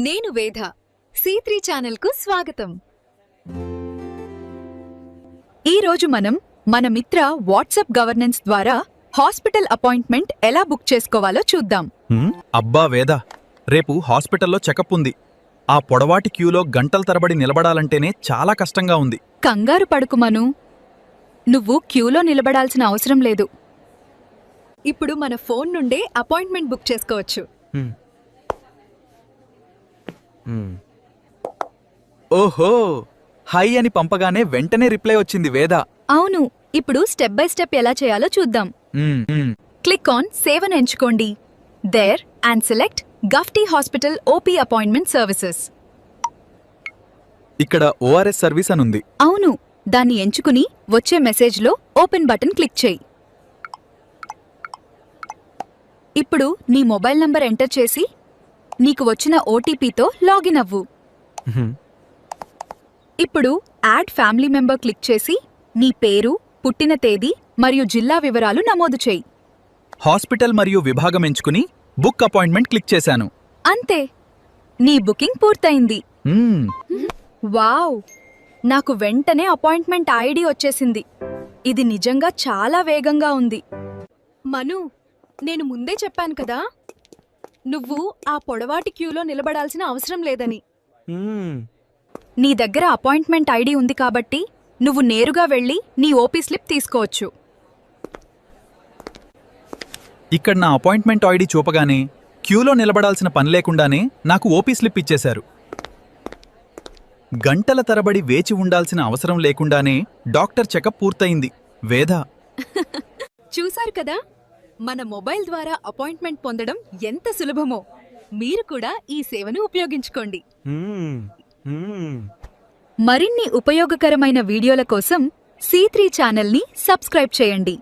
నేను వేద C3 ఛానల్కు స్వాగతం. ఈరోజు మనం మన మిత్ర వాట్సాప్ గవర్నెన్స్ ద్వారా హాస్పిటల్ అపాయింట్మెంట్ ఎలా బుక్ చేసుకోవాలో చూద్దాం. అబ్బా వేద, రేపు హాస్పిటల్లో చెకప్ ఉంది. ఆ పొడవాటి క్యూలో గంటల తరబడి నిలబడాలంటేనే చాలా కష్టంగా ఉంది. కంగారు పడుకుమను, నువ్వు క్యూలో నిలబడాల్సిన అవసరం లేదు. ఇప్పుడు మన ఫోన్ నుండే అపాయింట్మెంట్ బుక్ చేసుకోవచ్చు. ఓహో, హై అని పంపగానే వెంటనే రిప్లై వచ్చింది వేద. అవును, ఇప్పుడు స్టెప్ బై స్టెప్ ఎలా చేయాలో చూద్దాం. క్లిక్ ఆన్ సేవ్ అని ఎంచుకోండి. దేర్ అండ్ సెలెక్ట్ గఫ్టీ హాస్పిటల్ ఓపీ అపాయింట్మెంట్ సర్వీసెస్. ఇక్కడ ORS సర్వీస్ అనుంది. అవును, దాన్ని ఎంచుకుని వచ్చే మెసేజ్లో ఓపెన్ బటన్ క్లిక్ చేయి. ఇప్పుడు నీ మొబైల్ నంబర్ ఎంటర్ చేసి నీకు వచ్చిన ఓటీపీతో లాగిన్ అవ్వు. ఇప్పుడు యాడ్ ఫ్యామిలీ మెంబర్ క్లిక్ చేసి నీ పేరు, పుట్టిన తేదీ మరియు జిల్లా వివరాలు నమోదు చేయి. హాస్పిటల్ మరియు విభాగం ఎంచుకుని బుక్ అపాయింట్మెంట్ క్లిక్ చేశాను. అంతే, నీ బుకింగ్ పూర్తయింది. వావ్, నాకు వెంటనే అపాయింట్మెంట్ ఐడి వచ్చేసింది. ఇది నిజంగా చాలా వేగంగా ఉంది. మను, నేను ముందే చెప్పాను కదా, నువ్వు ఆ పొడవాటి క్యూలో నిలబడాల్సిన అవసరం లేదని. నీ దగ్గర అపాయింట్మెంట్ ఐడి ఉంది కాబట్టి నువ్వు నేరుగా వెళ్ళి నీ ఓపీ స్లిప్ తీసుకోవచ్చు. ఇక్కడ నా అపాయింట్మెంట్ ఐడి చూపగానే క్యూలో నిలబడాల్సిన పని లేకుండానే నాకు ఓపీ స్లిప్ ఇచ్చేశారు. గంటల తరబడి వేచి ఉండాల్సిన అవసరం లేకుండానే డాక్టర్ చెకప్ పూర్తయింది. వేద, చూశారు కదా, మన మొబైల్ ద్వారా అపాయింట్మెంట్ పొందడం ఎంత సులభమో. మీరు కూడా ఈ సేవను ఉపయోగించుకోండి. మరిన్ని ఉపయోగకరమైన వీడియోల కోసం C3 ఛానల్ని సబ్స్క్రైబ్ చేయండి.